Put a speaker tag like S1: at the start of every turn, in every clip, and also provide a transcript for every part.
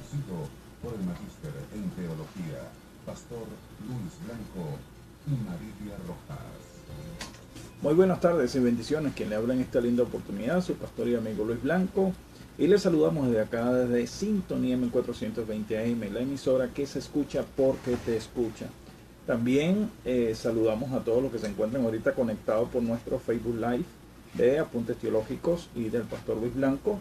S1: conducido por el magíster en teología, Pastor Luis Blanco y Marilia Rojas.
S2: Muy buenas tardes y bendiciones. Quien le habla en esta linda oportunidad, su pastor y amigo Luis Blanco. Y le saludamos desde acá, desde Sintonía M420 AM, la emisora que se escucha porque te escucha. También saludamos a todos los que se encuentran ahorita conectados por nuestro Facebook Live de Apuntes Teológicos y del pastor Luis Blanco.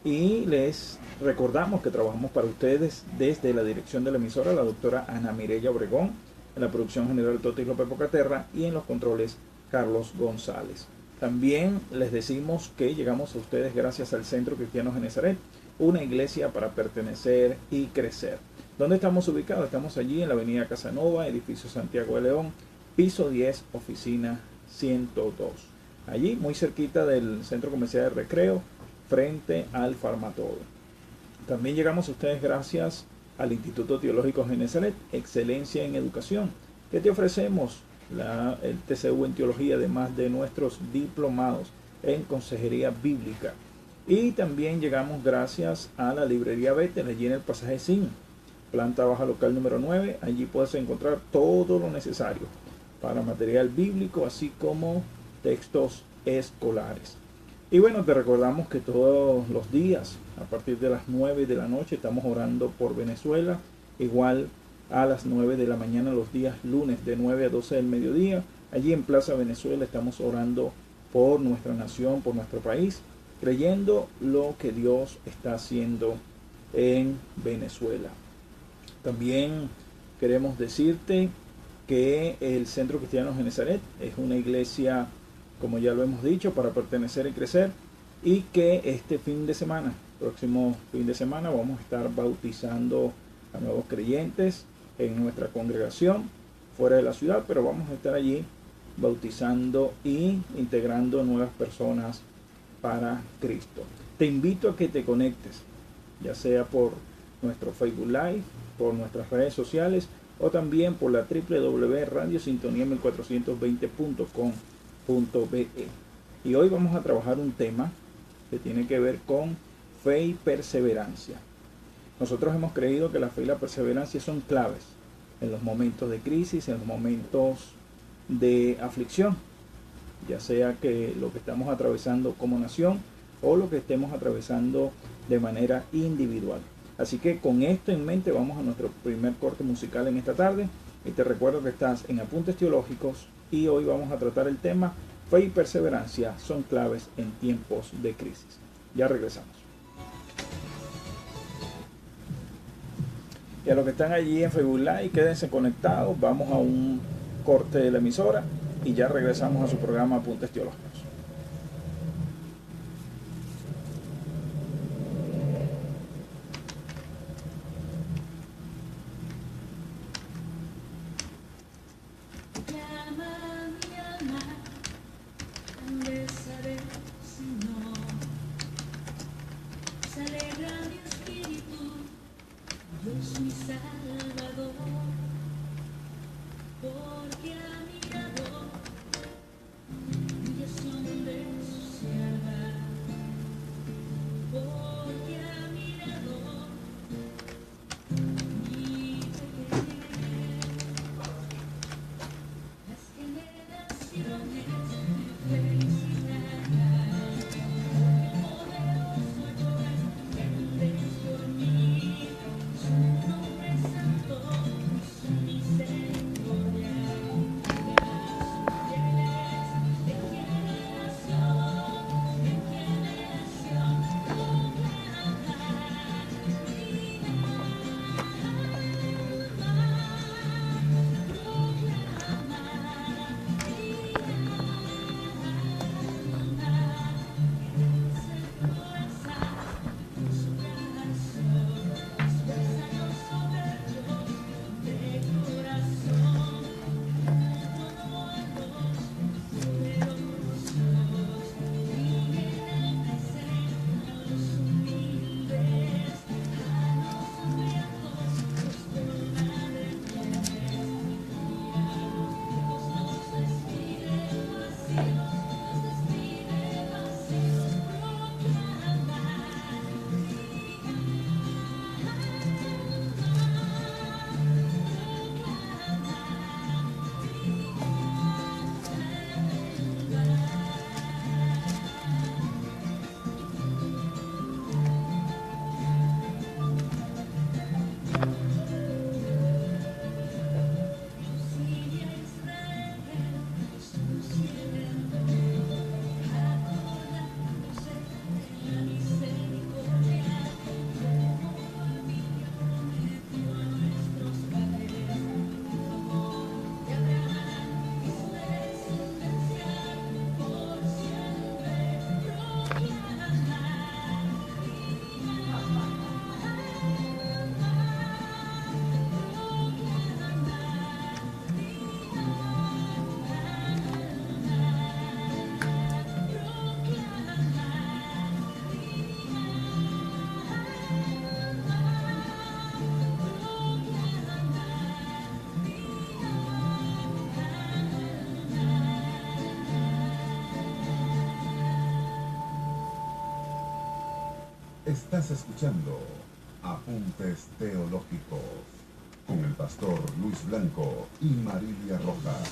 S2: Y les recordamos que trabajamos para ustedes desde la dirección de la emisora, la doctora Ana Mireya Obregón, en la producción general Toti López Pocaterra y en los controles Carlos González. También les decimos que llegamos a ustedes gracias al Centro Cristiano Genezaret, una iglesia para pertenecer y crecer. ¿Dónde estamos ubicados? Estamos allí en la avenida Casanova, edificio Santiago de León, piso 10, oficina 102. Allí, muy cerquita del Centro Comercial de Recreo, frente al Farmatodo. También llegamos a ustedes gracias al Instituto Teológico Genezaret, Excelencia en Educación, que te ofrecemos el TCU en Teología, además de nuestros diplomados en Consejería Bíblica. Y también llegamos gracias a la librería Betel, allí en el pasaje 5, planta baja local número 9. Allí puedes encontrar todo lo necesario para material bíblico, así como textos escolares. Y bueno, te recordamos que todos los días, a partir de las 9 de la noche, estamos orando por Venezuela, igual a las 9 de la mañana los días lunes de 9 a 12 del mediodía. Allí en Plaza Venezuela estamos orando por nuestra nación, por nuestro país, creyendo lo que Dios está haciendo en Venezuela. También queremos decirte que el Centro Cristiano Genezaret es una iglesia, como ya lo hemos dicho, para pertenecer y crecer, y que este fin de semana, próximo fin de semana, vamos a estar bautizando a nuevos creyentes en nuestra congregación fuera de la ciudad, pero vamos a estar allí bautizando y integrando nuevas personas para Cristo. Te invito a que te conectes, ya sea por nuestro Facebook Live, por nuestras redes sociales o también por la www.radiosintonía1420.com.be. Y hoy vamos a trabajar un tema que tiene que ver con fe y perseverancia. Nosotros hemos creído que la fe y la perseverancia son claves en los momentos de crisis, en los momentos de aflicción, ya sea que lo que estamos atravesando como nación o lo que estemos atravesando de manera individual. Así que con esto en mente vamos a nuestro primer corte musical en esta tarde. Y te recuerdo que estás en Apuntes Teológicos y hoy vamos a tratar el tema fe y perseverancia son claves en tiempos de crisis. Ya regresamos. Y a los que están allí en Facebook Live, quédense conectados. Vamos a un corte de la emisora y ya regresamos a su programa Apuntes Teológicos.
S3: Porque ha mirado y es
S1: Estás escuchando Apuntes Teológicos con el pastor Luis Blanco y Marilia Rojas.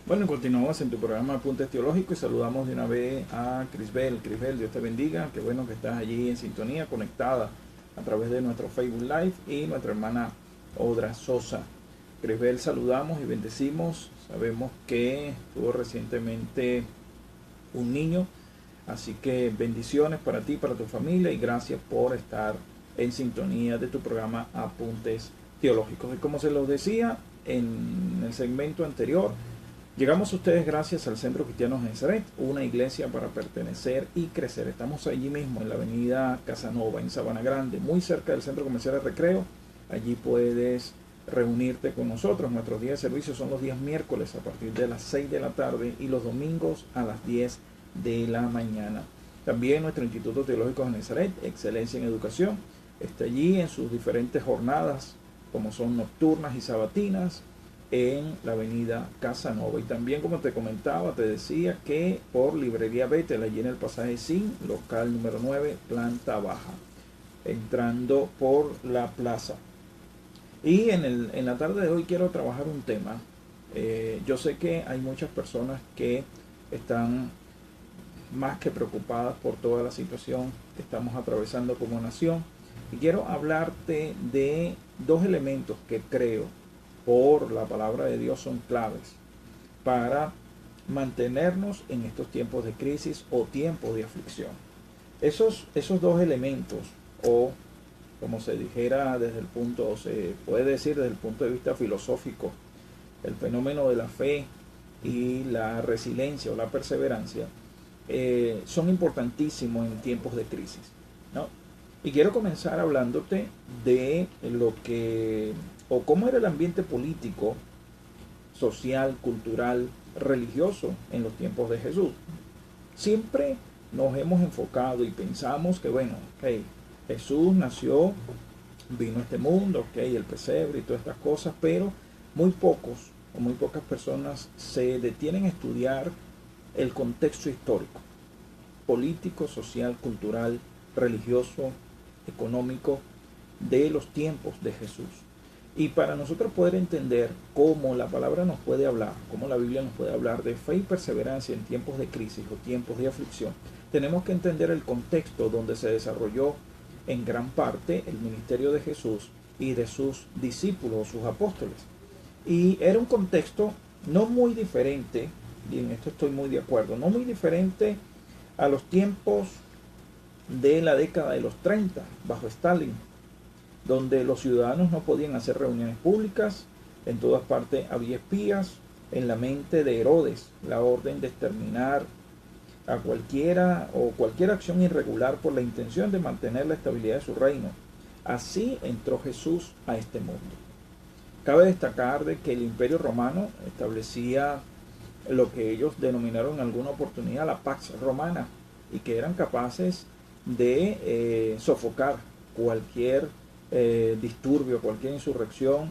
S2: Bueno, continuamos en tu programa Apuntes Teológicos y saludamos de una vez a Crisbel. Crisbel, Dios te bendiga. Qué bueno que estás allí en sintonía, conectada a través de nuestro Facebook Live y nuestra hermana Odra Sosa. Crisbel, saludamos y bendecimos. Sabemos que tuvo recientemente un niño, así que bendiciones para ti, para tu familia y gracias por estar en sintonía de tu programa Apuntes Teológicos. Y como se los decía en el segmento anterior, llegamos a ustedes gracias al Centro Cristiano Genesaret, una iglesia para pertenecer y crecer. Estamos allí mismo en la avenida Casanova, en Sabana Grande, muy cerca del Centro Comercial de Recreo. Allí puedes reunirte con nosotros. Nuestros días de servicio son los días miércoles a partir de las 6 de la tarde y los domingos a las 10 de la mañana. También nuestro Instituto Teológico Genesaret, Excelencia en Educación, está allí en sus diferentes jornadas, como son nocturnas y sabatinas, en la avenida Casanova. Y también, como te comentaba, te decía que por Librería Betel, allí en el pasaje Sin, local número 9, planta baja, entrando por la plaza. Y en la tarde de hoy quiero trabajar un tema. Yo sé que hay muchas personas que están más que preocupadas por toda la situación que estamos atravesando como nación. Y quiero hablarte de dos elementos que creo por la palabra de Dios son claves para mantenernos en estos tiempos de crisis o tiempos de aflicción. Esos dos elementos, o como se dijera desde el punto, o se puede decir desde el punto de vista filosófico, el fenómeno de la fe y la resiliencia o la perseverancia, son importantísimos en tiempos de crisis, ¿no? Y quiero comenzar hablándote de lo que, o cómo era el ambiente político, social, cultural, religioso en los tiempos de Jesús. Siempre nos hemos enfocado y pensamos que, bueno, okay, Jesús nació, vino a este mundo, okay, el pesebre y todas estas cosas, pero muy pocas personas se detienen a estudiar el contexto histórico, político, social, cultural, religioso, económico de los tiempos de Jesús. Y para nosotros poder entender cómo la palabra nos puede hablar, cómo la Biblia nos puede hablar de fe y perseverancia en tiempos de crisis o tiempos de aflicción, tenemos que entender el contexto donde se desarrolló en gran parte el ministerio de Jesús y de sus discípulos, sus apóstoles. Y era un contexto no muy diferente, y en esto estoy muy de acuerdo, no muy diferente a los tiempos de la década de los 30 bajo Stalin, donde los ciudadanos no podían hacer reuniones públicas, en todas partes había espías. En la mente de Herodes la orden de exterminar a cualquiera o cualquier acción irregular por la intención de mantener la estabilidad de su reino. Así entró Jesús a este mundo. Cabe destacar de que el Imperio Romano establecía lo que ellos denominaron en alguna oportunidad la Pax Romana, y que eran capaces de sofocar cualquier disturbio, cualquier insurrección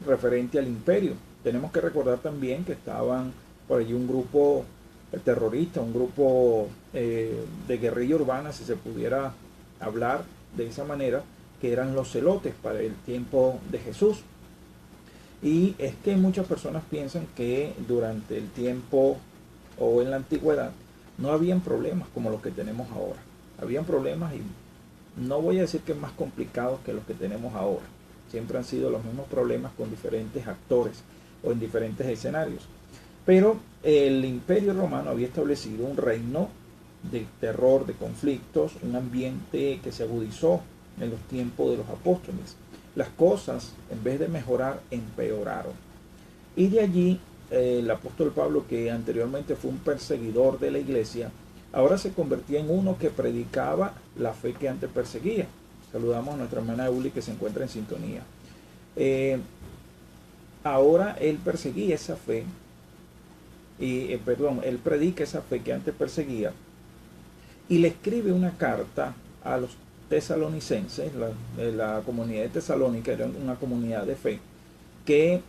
S2: referente al imperio. Tenemos que recordar también que estaban por allí un grupo terrorista, un grupo de guerrilla urbana, si se pudiera hablar de esa manera, que eran los celotes para el tiempo de Jesús. Y es que muchas personas piensan que durante el tiempo o en la antigüedad no habían problemas como los que tenemos ahora. Habían problemas, y no voy a decir que más complicados que los que tenemos ahora. Siempre han sido los mismos problemas con diferentes actores o en diferentes escenarios. Pero el Imperio Romano había establecido un reino de terror, de conflictos, un ambiente que se agudizó en los tiempos de los apóstoles. Las cosas, en vez de mejorar, empeoraron. Y de allí el apóstol Pablo, que anteriormente fue un perseguidor de la iglesia, ahora se convertía en uno que predicaba la fe que antes perseguía. Saludamos a nuestra hermana Uli, que se encuentra en sintonía. Ahora él perseguía esa fe, él predica esa fe que antes perseguía, y le escribe una carta a los tesalonicenses. La comunidad de Tesalónica era una comunidad de fe que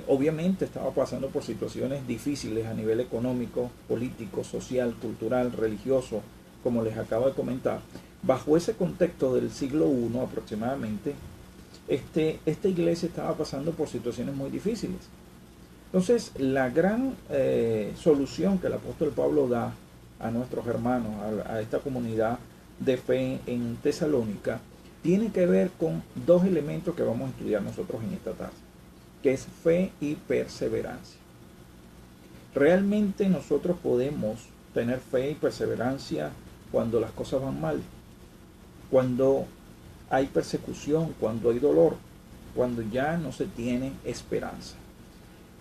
S2: obviamente estaba pasando por situaciones difíciles a nivel económico, político, social, cultural, religioso, como les acabo de comentar. bajo ese contexto del siglo I aproximadamente, esta iglesia estaba pasando por situaciones muy difíciles. Entonces, la gran solución que el apóstol Pablo da a nuestros hermanos, a esta comunidad de fe en Tesalónica, tiene que ver con dos elementos que vamos a estudiar nosotros en esta tarde, que es fe y perseverancia. ¿Realmente nosotros podemos tener fe y perseverancia cuando las cosas van mal? Cuando hay persecución, cuando hay dolor, cuando ya no se tiene esperanza.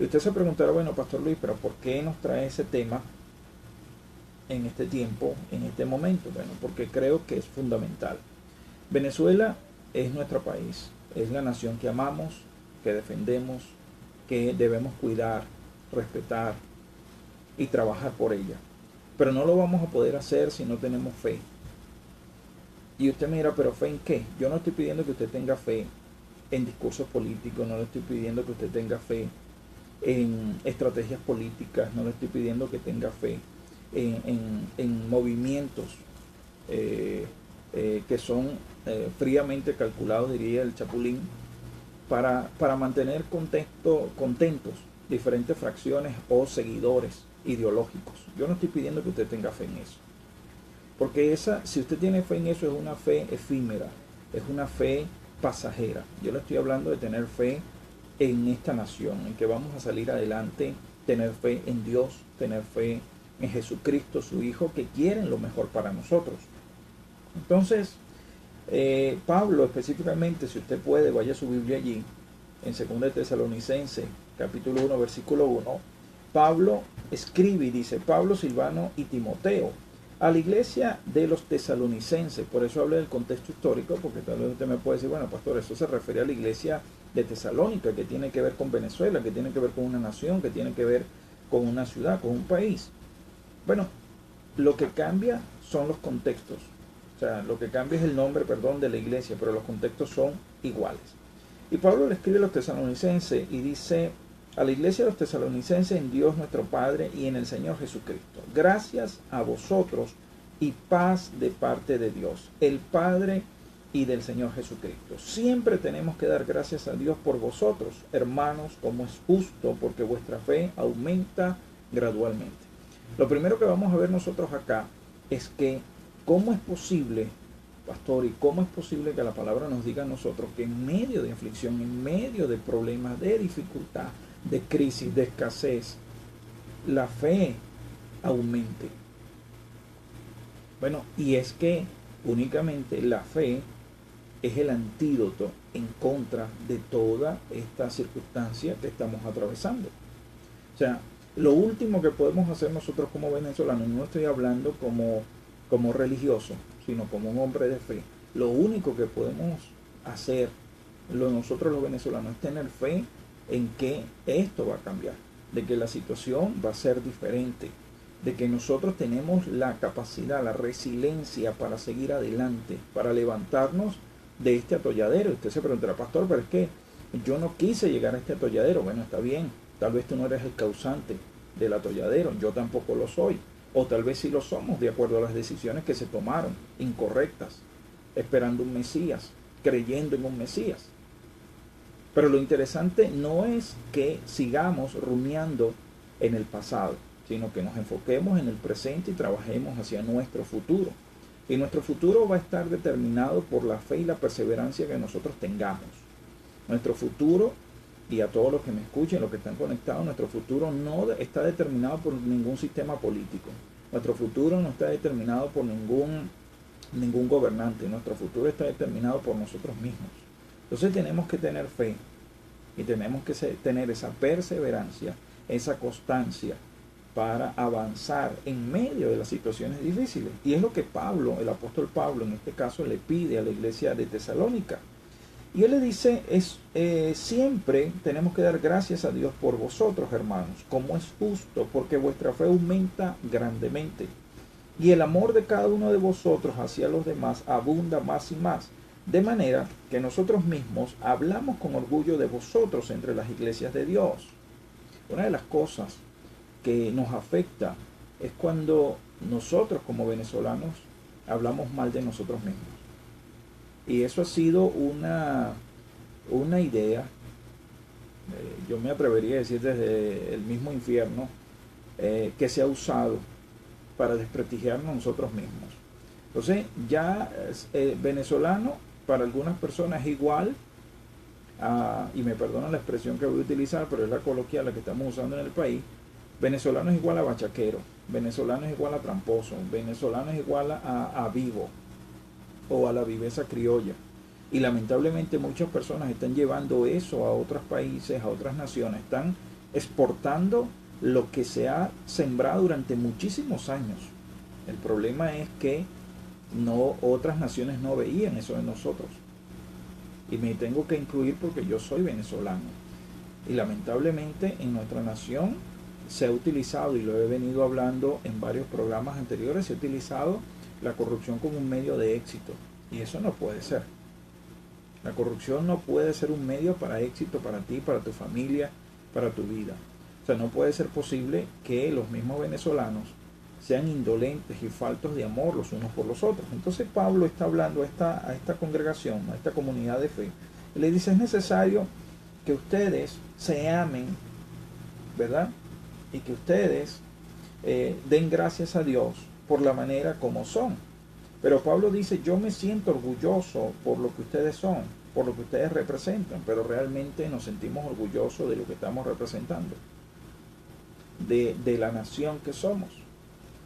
S2: Y usted se preguntará, bueno, Pastor Luis, pero ¿por qué nos trae ese tema en este tiempo, en este momento? Bueno, porque creo que es fundamental. Venezuela es nuestro país, es la nación que amamos, que defendemos, que debemos cuidar, respetar y trabajar por ella. Pero no lo vamos a poder hacer si no tenemos fe. Y usted me dirá, ¿pero fe en qué? Yo no estoy pidiendo que usted tenga fe en discursos políticos, no le estoy pidiendo que usted tenga fe en estrategias políticas, no le estoy pidiendo que tenga fe en movimientos que son fríamente calculados, diría el Chapulín, para mantener contentos diferentes fracciones o seguidores ideológicos. Yo no estoy pidiendo que usted tenga fe en eso, porque si usted tiene fe en eso, es una fe efímera, es una fe pasajera. Yo le estoy hablando de tener fe en esta nación, en que vamos a salir adelante, tener fe en Dios, tener fe en Jesucristo, su Hijo, que quieren lo mejor para nosotros. Entonces, Pablo específicamente, si usted puede, vaya a su Biblia allí, en 2 Tesalonicenses, capítulo 1, versículo 1, Pablo escribe y dice: Pablo, Silvano y Timoteo, a la iglesia de los tesalonicenses. Por eso hablo del contexto histórico, porque tal vez usted me puede decir, bueno, pastor, eso se refiere a la iglesia de Tesalónica, que tiene que ver con Venezuela, que tiene que ver con una nación, que tiene que ver con una ciudad, con un país. Bueno, lo que cambia son los contextos. O sea, lo que cambia es el nombre, de la iglesia, pero los contextos son iguales. Y Pablo le escribe a los tesalonicenses y dice: a la iglesia de los tesalonicenses, en Dios nuestro Padre y en el Señor Jesucristo, gracias a vosotros y paz de parte de Dios, el Padre y del Señor Jesucristo. Siempre tenemos que dar gracias a Dios por vosotros, hermanos, como es justo, porque vuestra fe aumenta gradualmente. Lo primero que vamos a ver nosotros acá es que ¿cómo es posible, pastor, y cómo es posible que la palabra nos diga a nosotros que en medio de aflicción, en medio de problemas, de dificultad, de crisis, de escasez, la fe aumente? Bueno, y es que únicamente la fe es el antídoto en contra de toda esta circunstancia que estamos atravesando. O sea, lo último que podemos hacer nosotros como venezolanos, no estoy hablando como religioso, sino como un hombre de fe, lo único que podemos hacer nosotros los venezolanos es tener fe en que esto va a cambiar, de que la situación va a ser diferente, de que nosotros tenemos la capacidad, la resiliencia para seguir adelante, para levantarnos de este atolladero. Usted se preguntará, pastor, pero es que yo no quise llegar a este atolladero. Bueno, está bien, tal vez tú no eres el causante del atolladero, yo tampoco lo soy, o tal vez sí lo somos de acuerdo a las decisiones que se tomaron, incorrectas, esperando un Mesías, creyendo en un Mesías. Pero lo interesante no es que sigamos rumiando en el pasado, sino que nos enfoquemos en el presente y trabajemos hacia nuestro futuro. Y nuestro futuro va a estar determinado por la fe y la perseverancia que nosotros tengamos. Nuestro futuro, y a todos los que me escuchen, los que están conectados, nuestro futuro no está determinado por ningún sistema político. Nuestro futuro no está determinado por ningún gobernante. Nuestro futuro está determinado por nosotros mismos. Entonces tenemos que tener fe y tenemos que tener esa perseverancia, esa constancia para avanzar en medio de las situaciones difíciles. Y es lo que Pablo, el apóstol Pablo, en este caso, le pide a la iglesia de Tesalónica. Y él le dice, siempre tenemos que dar gracias a Dios por vosotros, hermanos, como es justo, porque vuestra fe aumenta grandemente. Y el amor de cada uno de vosotros hacia los demás abunda más y más. De manera que nosotros mismos hablamos con orgullo de vosotros entre las iglesias de Dios. Una de las cosas que nos afecta es cuando nosotros como venezolanos hablamos mal de nosotros mismos. Y eso ha sido una idea, yo me atrevería a decir desde el mismo infierno, que se ha usado para desprestigiarnos nosotros mismos. Entonces, ya venezolano para algunas personas es igual y me perdonan la expresión que voy a utilizar, pero es la coloquial la que estamos usando en el país. Venezolano es igual a bachaquero, venezolano es igual a tramposo, venezolano es igual a vivo o a la viveza criolla. Y lamentablemente muchas personas están llevando eso a otros países, a otras naciones, están exportando lo que se ha sembrado durante muchísimos años. El problema es que otras naciones no veían eso en nosotros. Y me tengo que incluir porque yo soy venezolano. Y lamentablemente en nuestra nación se ha utilizado, y lo he venido hablando en varios programas anteriores, se ha utilizado la corrupción como un medio de éxito. Y eso no puede ser. La corrupción no puede ser un medio para éxito para ti, para tu familia, para tu vida. O sea, no puede ser posible que los mismos venezolanos sean indolentes y faltos de amor los unos por los otros. Entonces Pablo está hablando a esta congregación, a esta comunidad de fe, y le dice: es necesario que ustedes se amen, ¿verdad? Y que ustedes den gracias a Dios por la manera como son. Pero Pablo dice: yo me siento orgulloso por lo que ustedes son, por lo que ustedes representan, pero realmente nos sentimos orgullosos de lo que estamos representando, de la nación que somos.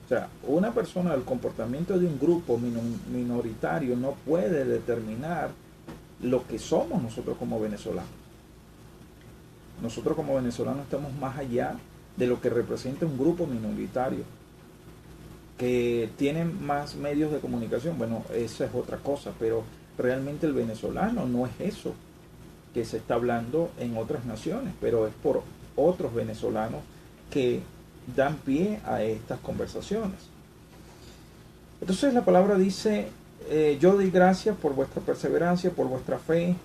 S2: O sea, una persona, el comportamiento de un grupo minoritario no puede determinar lo que somos nosotros como venezolanos. Nosotros como venezolanos estamos más allá de lo que representa un grupo minoritario, que tienen más medios de comunicación. Bueno, esa es otra cosa, pero realmente el venezolano no es eso que se está hablando en otras naciones, pero es por otros venezolanos que dan pie a estas conversaciones. Entonces la palabra dice: yo doy gracias por vuestra perseverancia, por vuestra fe,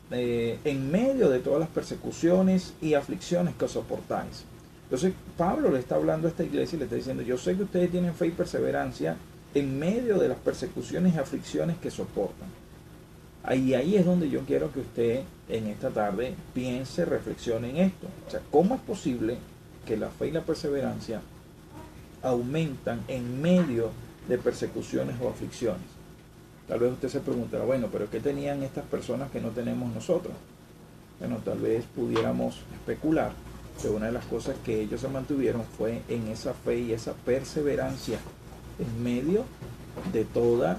S2: en medio de todas las persecuciones y aflicciones que soportáis. Entonces Pablo le está hablando a esta iglesia y le está diciendo: yo sé que ustedes tienen fe y perseverancia en medio de las persecuciones y aflicciones que soportan. Ahí es donde yo quiero que usted en esta tarde piense, reflexione en esto. O sea, ¿cómo es posible que la fe y la perseverancia aumentan en medio de persecuciones o aflicciones? Tal vez usted se preguntará: bueno, pero ¿qué tenían estas personas que no tenemos nosotros? Bueno, tal vez pudiéramos especular que una de las cosas que ellos se mantuvieron fue en esa fe y esa perseverancia en medio de toda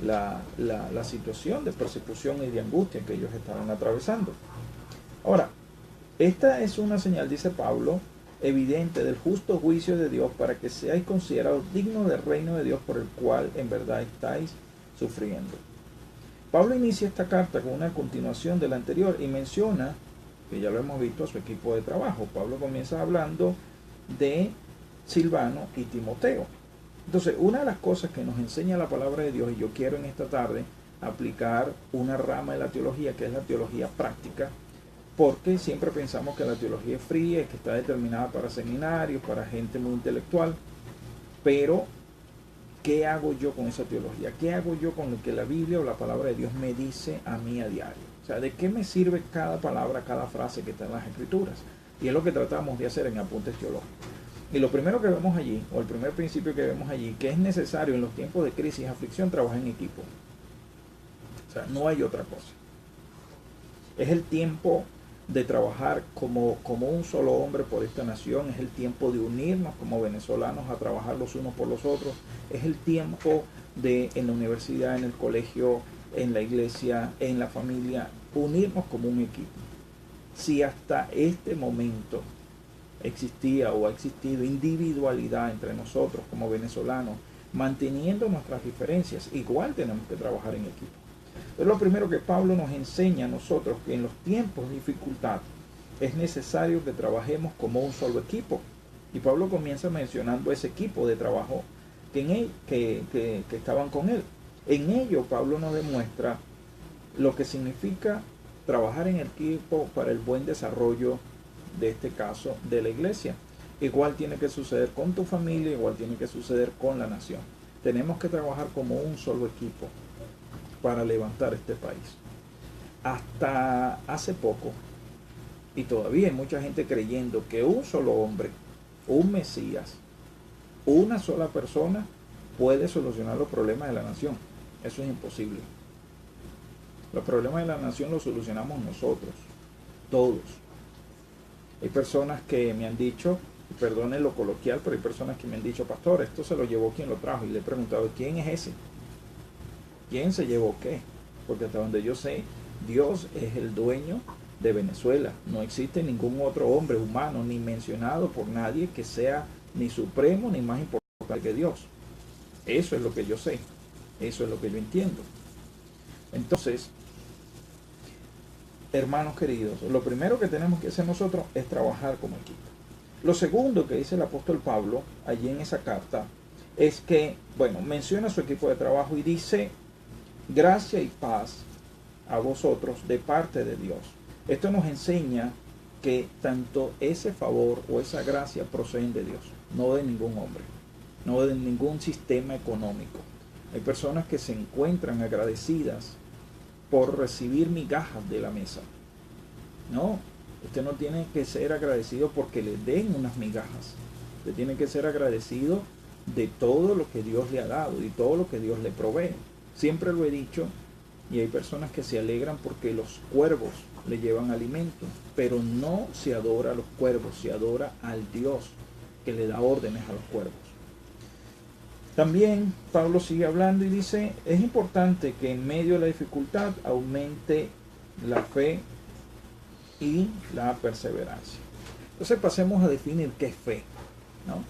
S2: la situación de persecución y de angustia que ellos estaban atravesando. Ahora, esta es una señal, dice Pablo, evidente del justo juicio de Dios, para que seáis considerados dignos del reino de Dios, por el cual en verdad estáis sufriendo. Pablo inicia esta carta con una continuación de la anterior y menciona, que ya lo hemos visto, a su equipo de trabajo. Pablo comienza hablando de Silvano y Timoteo. Entonces, una de las cosas que nos enseña la palabra de Dios, y yo quiero en esta tarde aplicar una rama de la teología, que es la teología práctica, porque siempre pensamos que la teología es fría, que está determinada para seminarios, para gente muy intelectual, pero ¿qué hago yo con esa teología? ¿Qué hago yo con lo que la Biblia o la palabra de Dios me dice a mí a diario? O sea, ¿de qué me sirve cada palabra, cada frase que está en las Escrituras? Y es lo que tratamos de hacer en Apuntes Teológicos. Y lo primero que vemos allí, o el primer principio que vemos allí, que es necesario en los tiempos de crisis y aflicción trabajar en equipo. O sea, no hay otra cosa. Es el tiempo de trabajar como un solo hombre por esta nación. Es el tiempo de unirnos como venezolanos a trabajar los unos por los otros. Es el tiempo de, en la universidad, en el colegio, en la iglesia, en la familia, unirnos como un equipo. Si hasta este momento existía o ha existido individualidad entre nosotros como venezolanos, manteniendo nuestras diferencias, igual tenemos que trabajar en equipo. Es lo primero que Pablo nos enseña a nosotros, que en los tiempos de dificultad es necesario que trabajemos como un solo equipo. Y Pablo comienza mencionando ese equipo de trabajo que estaban con él. En ello Pablo nos demuestra lo que significa trabajar en equipo para el buen desarrollo, de este caso, de la iglesia. Igual tiene que suceder con tu familia, igual tiene que suceder con la nación. Tenemos que trabajar como un solo equipo para levantar este país. Hasta hace poco, y todavía hay mucha gente creyendo que un solo hombre, un Mesías, una sola persona puede solucionar los problemas de la nación. Eso es imposible. Los problemas de la nación los solucionamos nosotros, todos. Hay personas que me han dicho, perdonen lo coloquial, pero hay personas que me han dicho, pastor, esto se lo llevó quien lo trajo. Y le he preguntado, ¿quién es ese? ¿Quién se llevó qué? Porque hasta donde yo sé, Dios es el dueño de Venezuela. No existe ningún otro hombre humano, ni mencionado por nadie, que sea ni supremo ni más importante que Dios. Eso es lo que yo sé. Eso es lo que yo entiendo. Entonces, hermanos queridos, lo primero que tenemos que hacer nosotros es trabajar como equipo. Lo segundo que dice el apóstol Pablo allí en esa carta es que, bueno, menciona su equipo de trabajo y dice, gracia y paz a vosotros de parte de Dios. Esto nos enseña que tanto ese favor o esa gracia proceden de Dios, no de ningún hombre, no de ningún sistema económico. Hay personas que se encuentran agradecidas por recibir migajas de la mesa. No, usted no tiene que ser agradecido porque le den unas migajas. Usted tiene que ser agradecido de todo lo que Dios le ha dado y todo lo que Dios le provee. Siempre lo he dicho, y hay personas que se alegran porque los cuervos le llevan alimento, pero no se adora a los cuervos, se adora al Dios que le da órdenes a los cuervos. También Pablo sigue hablando y dice, es importante que en medio de la dificultad aumente la fe y la perseverancia. Entonces pasemos a definir qué es fe, ¿no?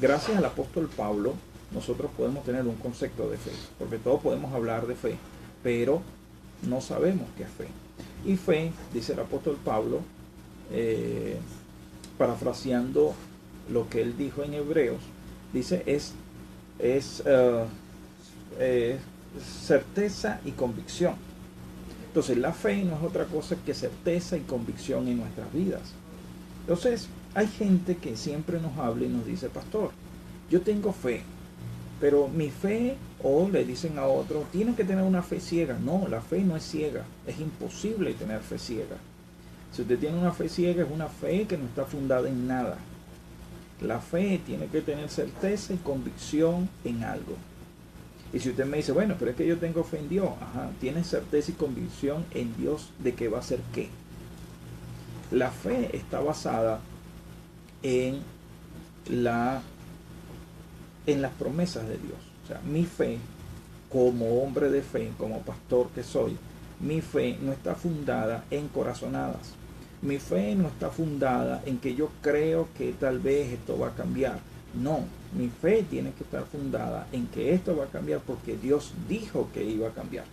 S2: Gracias al apóstol Pablo, nosotros podemos tener un concepto de fe, porque todos podemos hablar de fe, pero no sabemos qué es fe. Y fe, dice el apóstol Pablo, parafraseando lo que él dijo en Hebreos, dice es certeza y convicción. Entonces la fe no es otra cosa que certeza y convicción en nuestras vidas. Entonces hay gente que siempre nos habla y nos dice, pastor, yo tengo fe, pero mi fe, o le dicen a otro, tienen que tener una fe ciega. No, la fe no es ciega, es imposible tener fe ciega. Si usted tiene una fe ciega, es una fe que no está fundada en nada. La fe tiene que tener certeza y convicción en algo. Y si usted me dice, bueno, pero es que yo tengo fe en Dios. Ajá, tiene certeza y convicción en Dios de que va a hacer qué. La fe está basada en las promesas de Dios. O sea, mi fe, como hombre de fe, como pastor que soy, mi fe no está fundada en corazonadas. Mi fe no está fundada en que yo creo que tal vez esto va a cambiar. No, mi fe tiene que estar fundada en que esto va a cambiar porque Dios dijo que iba a cambiar.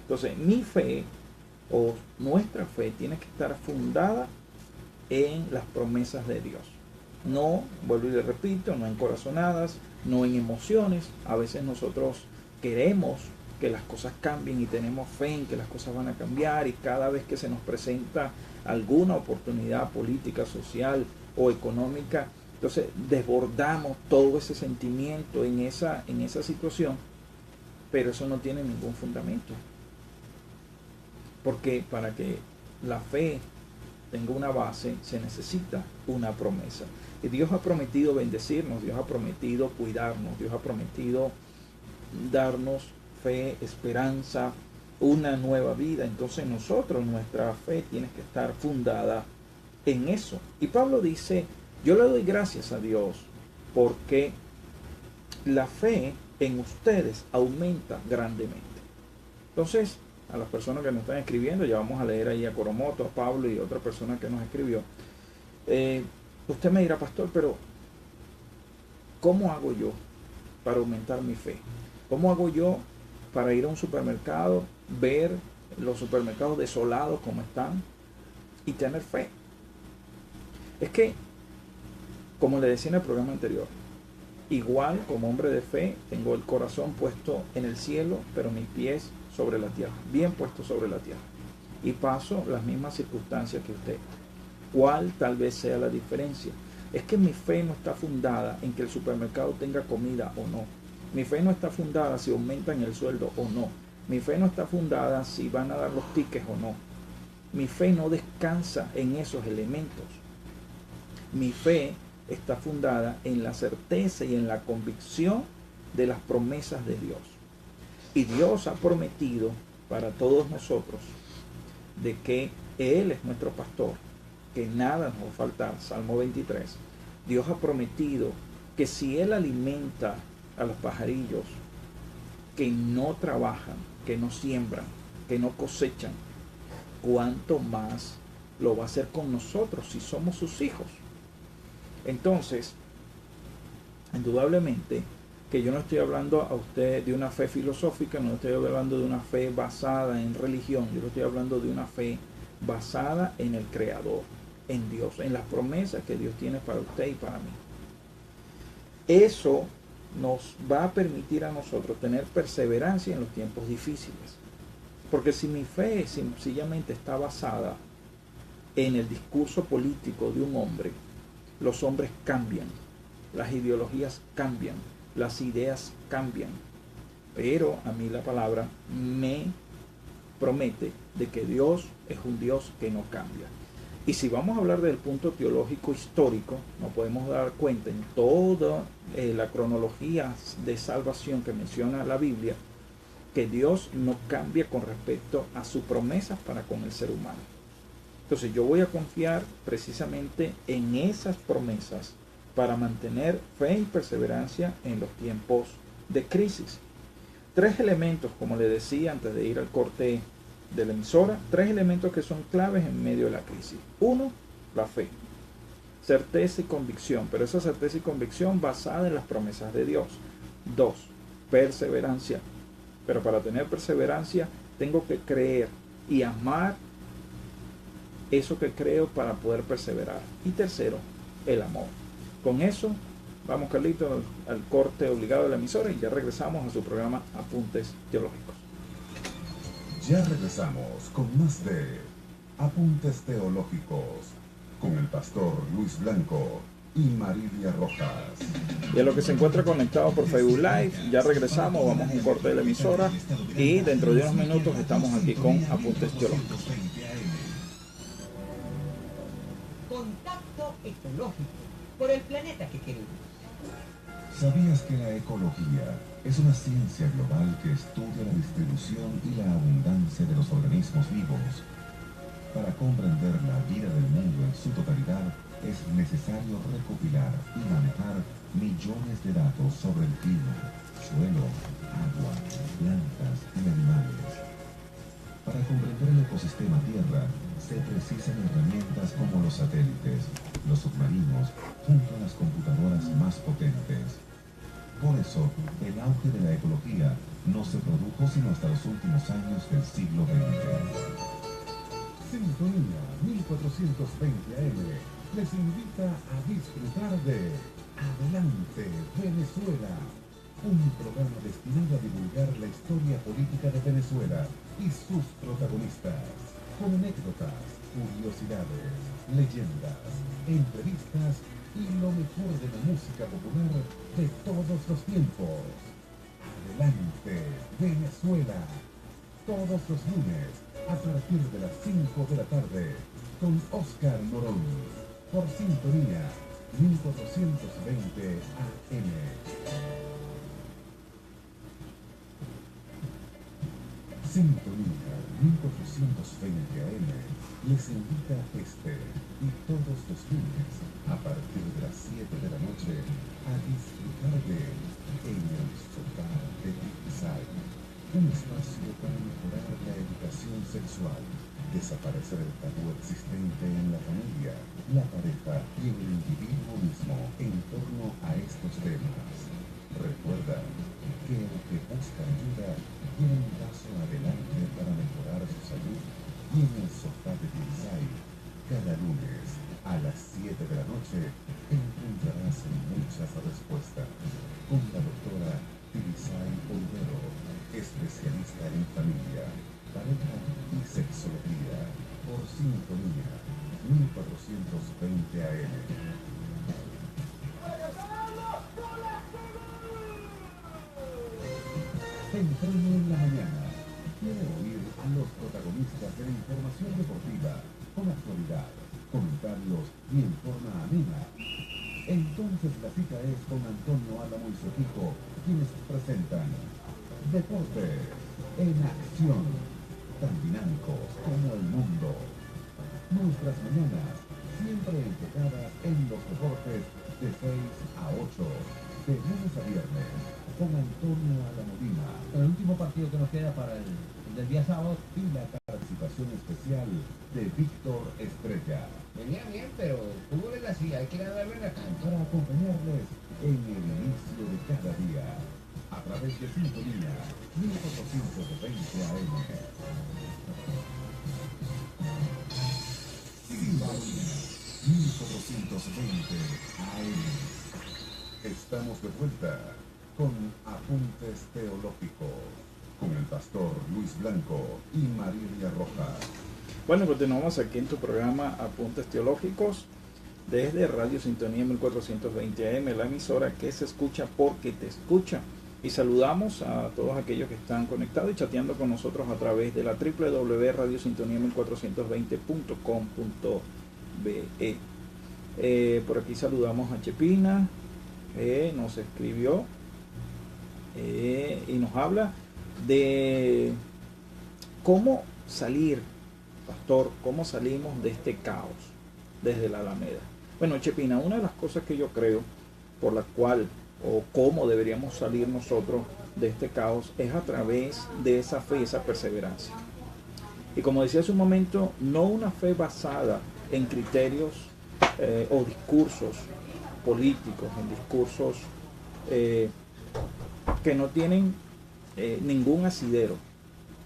S2: Entonces, mi fe o nuestra fe tiene que estar fundada en las promesas de Dios. No, vuelvo y le repito, no en corazonadas, no en emociones. A veces nosotros queremos que las cosas cambien y tenemos fe en que las cosas van a cambiar, y cada vez que se nos presenta alguna oportunidad política, social o económica, entonces desbordamos todo ese sentimiento en esa situación, pero eso no tiene ningún fundamento. Porque para que la fe tenga una base, se necesita una promesa. Y Dios ha prometido bendecirnos, Dios ha prometido cuidarnos, Dios ha prometido darnos fe, esperanza, una nueva vida. Entonces nosotros, nuestra fe tiene que estar fundada en eso. Y Pablo dice, yo le doy gracias a Dios porque la fe en ustedes aumenta grandemente. Entonces, a las personas que nos están escribiendo, ya vamos a leer ahí a Coromoto, a Pablo y a otra persona que nos escribió. Usted me dirá, pastor, pero ¿cómo hago yo para aumentar mi fe? ¿Cómo hago yo para ir a un supermercado, ver los supermercados desolados como están y tener fe? Es que, como le decía en el programa anterior, igual como hombre de fe, tengo el corazón puesto en el cielo, pero mis pies sobre la tierra, bien puestos sobre la tierra. Y paso las mismas circunstancias que usted. ¿Cuál tal vez sea la diferencia? Es que mi fe no está fundada en que el supermercado tenga comida o no. Mi fe no está fundada si aumentan el sueldo o no. Mi fe no está fundada si van a dar los tickets o no. Mi fe no descansa en esos elementos. Mi fe está fundada en la certeza y en la convicción de las promesas de Dios. Y Dios ha prometido para todos nosotros de que Él es nuestro pastor, que nada nos va a faltar. Salmo 23. Dios ha prometido que si Él alimenta a los pajarillos que no trabajan, que no siembran, que no cosechan, cuánto más lo va a hacer con nosotros si somos sus hijos. Entonces, indudablemente que yo no estoy hablando a usted de una fe filosófica, no estoy hablando de una fe basada en religión, yo estoy hablando de una fe basada en el Creador, en Dios, en las promesas que Dios tiene para usted y para mí. Eso nos va a permitir a nosotros tener perseverancia en los tiempos difíciles. Porque si mi fe sencillamente está basada en el discurso político de un hombre, los hombres cambian, las ideologías cambian, las ideas cambian. Pero a mí la palabra me promete de que Dios es un Dios que no cambia. Y si vamos a hablar del punto teológico histórico, nos podemos dar cuenta en toda la cronología de salvación que menciona la Biblia, que Dios no cambia con respecto a sus promesas para con el ser humano. Entonces yo voy a confiar precisamente en esas promesas para mantener fe y perseverancia en los tiempos de crisis. 3 elementos, como le decía antes de ir al corte de la emisora, 3 elementos que son claves en medio de la crisis. 1, la fe, certeza y convicción, pero esa certeza y convicción basada en las promesas de Dios. 2, perseverancia, pero para tener perseverancia tengo que creer y amar eso que creo para poder perseverar. Y tercero, el amor. Con eso, vamos Carlito al corte obligado de la emisora y ya regresamos a su programa Apuntes Teológicos.
S1: Ya regresamos con más de Apuntes Teológicos con el pastor Luis Blanco y Marilia Rojas.
S2: Y a lo que se encuentra conectado por Facebook Live, ya regresamos, vamos a un corte de la emisora y dentro de unos minutos estamos aquí con Apuntes Teológicos.
S3: Contacto ecológico por el planeta que queremos.
S1: ¿Sabías que la ecología es una ciencia global que estudia la distribución y la abundancia de los organismos vivos? Para comprender la vida del mundo en su totalidad, es necesario recopilar y manejar millones de datos sobre el clima, suelo, agua, plantas y animales. Para comprender el ecosistema Tierra, se precisan herramientas como los satélites, los submarinos, junto a las computadoras más potentes. Por eso, el auge de la ecología no se produjo sino hasta los últimos años del siglo XX. Sintonía 1420 AM les invita a disfrutar de Adelante Venezuela, un programa destinado a divulgar la historia política de Venezuela y sus protagonistas, con anécdotas, curiosidades, leyendas, entrevistas y lo mejor de la música popular de todos los tiempos. Adelante Venezuela, todos los lunes a partir de las 5 de la tarde con Oscar Morón por Sintonía 1420 AM. Sintonía 1420 AM les invita este y todos los lunes a partir de las 7 de la noche a disfrutar de En el Sofá de Pixar, un espacio para mejorar la educación sexual, desaparecer el tabú existente en la familia, la pareja y en el individuo mismo en torno a estos temas. Recuerda que el que busca ayuda tiene un paso adelante para mejorar su salud y en el Sofá de Pixar, cada lunes a las 7 de la noche encontrarás muchas respuestas con la doctora Tirisay Olvero, especialista en familia, pareja y sexología, por Sintonía 1420 AM.
S4: 1420
S1: protagonistas de la información deportiva, con actualidad, comentarios y en forma amena. Entonces la cita es con Antonio Álamo y su equipo, quienes presentan Deportes en Acción, tan dinámicos como el mundo. Nuestras mañanas siempre enfocadas en los deportes de 6 a 8, de lunes a viernes, con Antonio Alamodina.
S3: El último partido que nos queda para el del día sábado.
S1: Y la participación especial de Víctor Estrella.
S3: Venía bien, pero el fútbol es así, hay que darle en la cancha.
S1: Para acompañarles en el inicio de cada día, a través de Sintonía 1420 AM. Sintonía 1420 AM. Estamos de vuelta con Apuntes Teológicos, con el pastor Luis Blanco y Marilia Rojas.
S2: Bueno, continuamos aquí en tu programa Apuntes Teológicos desde Radio Sintonía 1420 AM, la emisora que se escucha porque te escucha. Y saludamos a todos aquellos que están conectados y chateando con nosotros a través de la www.radiosintonía1420.com.be. Por aquí saludamos a Chepina, nos escribió y nos habla de cómo salir, pastor, cómo salimos de este caos desde la Alameda. Bueno, Chepina, una de las cosas que yo creo por la cual o cómo deberíamos salir nosotros de este caos es a través de esa fe, esa perseverancia. Y como decía hace un momento, no una fe basada en criterios o discursos políticos, en discursos que no tienen ningún asidero,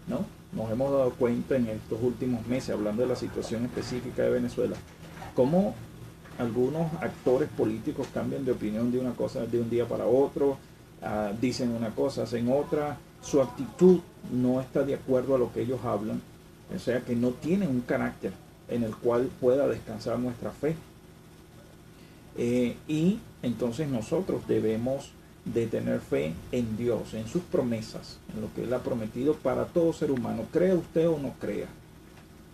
S2: ¿no? Nos hemos dado cuenta en estos últimos meses, hablando de la situación específica de Venezuela, cómo algunos actores políticos cambian de opinión de una cosa de un día para otro, dicen una cosa, hacen otra, su actitud no está de acuerdo a lo que ellos hablan, o sea que no tienen un carácter en el cual pueda descansar nuestra fe. Y entonces nosotros debemos de tener fe en Dios, en sus promesas, en lo que Él ha prometido para todo ser humano, crea usted o no crea.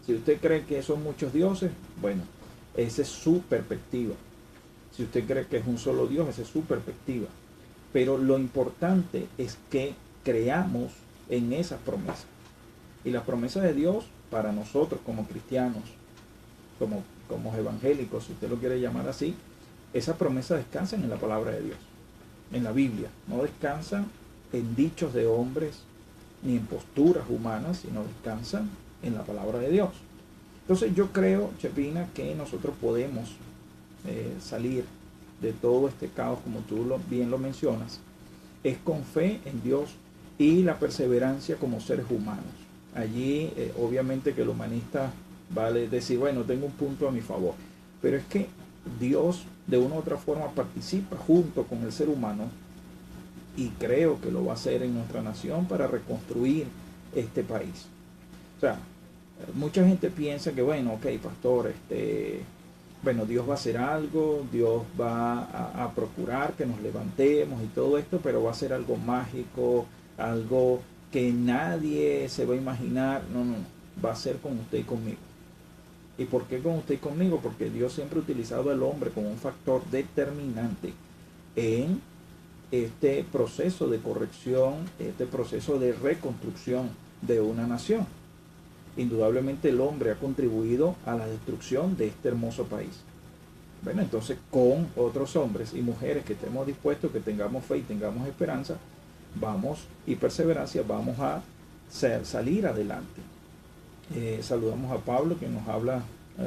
S2: Si usted cree que son muchos dioses, bueno, esa es su perspectiva. Si usted cree que es un solo Dios, esa es su perspectiva. Pero lo importante es que creamos en esas promesas. Y las promesas de Dios para nosotros como cristianos, como evangélicos, si usted lo quiere llamar así, esas promesas descansan en la palabra de Dios, en la Biblia. No descansan en dichos de hombres ni en posturas humanas, sino descansan en la palabra de Dios. Entonces yo creo, Chepina, que nosotros podemos salir de todo este caos, como tú bien lo mencionas, es con fe en Dios y la perseverancia como seres humanos. Allí obviamente que el humanista vale decir, bueno, tengo un punto a mi favor, pero es que Dios de una u otra forma participa junto con el ser humano y creo que lo va a hacer en nuestra nación para reconstruir este país. O sea, mucha gente piensa que, bueno, ok, pastor, bueno, Dios va a hacer algo, Dios va a procurar que nos levantemos y todo esto, pero va a ser algo mágico, algo que nadie se va a imaginar. No, va a ser con usted y conmigo. ¿Y por qué con usted y conmigo? Porque Dios siempre ha utilizado al hombre como un factor determinante en este proceso de corrección, este proceso de reconstrucción de una nación. Indudablemente el hombre ha contribuido a la destrucción de este hermoso país. Bueno, entonces con otros hombres y mujeres que estemos dispuestos, que tengamos fe y tengamos esperanza, y perseverancia, vamos a salir adelante. Saludamos a Pablo, que nos habla,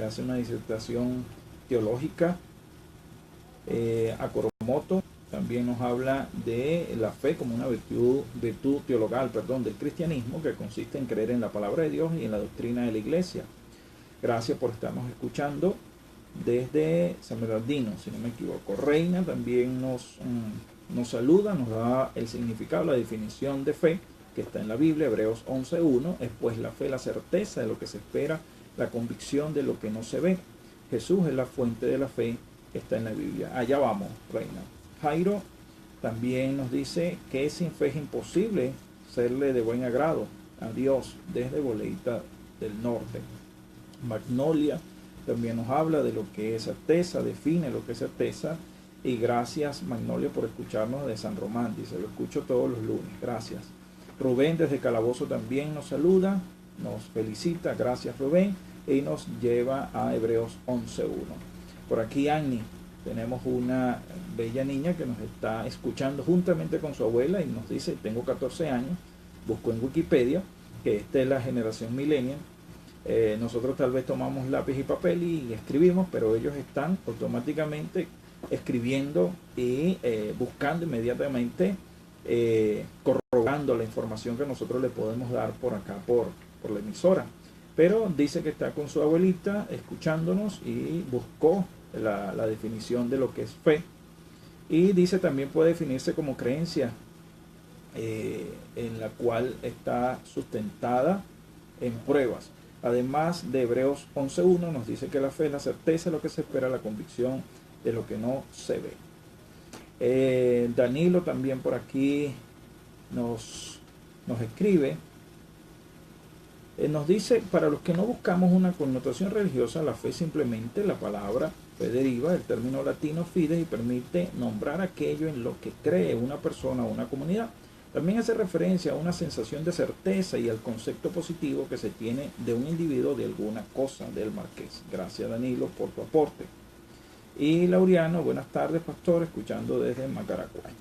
S2: hace una disertación teológica. A Coromoto también nos habla de la fe como una virtud teologal, del cristianismo, que consiste en creer en la palabra de Dios y en la doctrina de la iglesia. Gracias por estarnos escuchando desde San Bernardino, si no me equivoco. Reina también nos saluda, nos da el significado, la definición de fe que está en la Biblia, Hebreos 11:1, es pues la fe, la certeza de lo que se espera, la convicción de lo que no se ve. Jesús es la fuente de la fe, está en la Biblia. Allá vamos, Reina. Jairo también nos dice que sin fe es imposible serle de buen agrado a Dios desde Boleita del norte. Magnolia también nos habla de lo que es certeza, define lo que es certeza. Y gracias, Magnolia, por escucharnos de San Román. Dice, lo escucho todos los lunes. Gracias. Rubén desde Calabozo también nos saluda, nos felicita. Gracias, Rubén. Y nos lleva a Hebreos 11.1. Por aquí, Annie, tenemos una bella niña que nos está escuchando juntamente con su abuela y nos dice, tengo 14 años, busco en Wikipedia, que esta es la generación millennial. Nosotros tal vez tomamos lápiz y papel y escribimos, pero ellos están automáticamente escribiendo y buscando inmediatamente, corroborando la información que nosotros le podemos dar por acá, por la emisora. Pero dice que está con su abuelita escuchándonos y buscó la definición de lo que es fe. Y dice también puede definirse como creencia en la cual está sustentada en pruebas. Además de Hebreos 11.1 nos dice que la fe es la certeza de lo que se espera, la convicción de lo que no se ve. Danilo también por aquí nos escribe. Nos dice, para los que no buscamos una connotación religiosa, la fe simplemente, la palabra fe deriva del término latino fides y permite nombrar aquello en lo que cree una persona o una comunidad. También hace referencia a una sensación de certeza y al concepto positivo que se tiene de un individuo de alguna cosa del Marqués. Gracias, Danilo, por tu aporte. Y Laureano, buenas tardes, pastor, escuchando desde Macaracuay.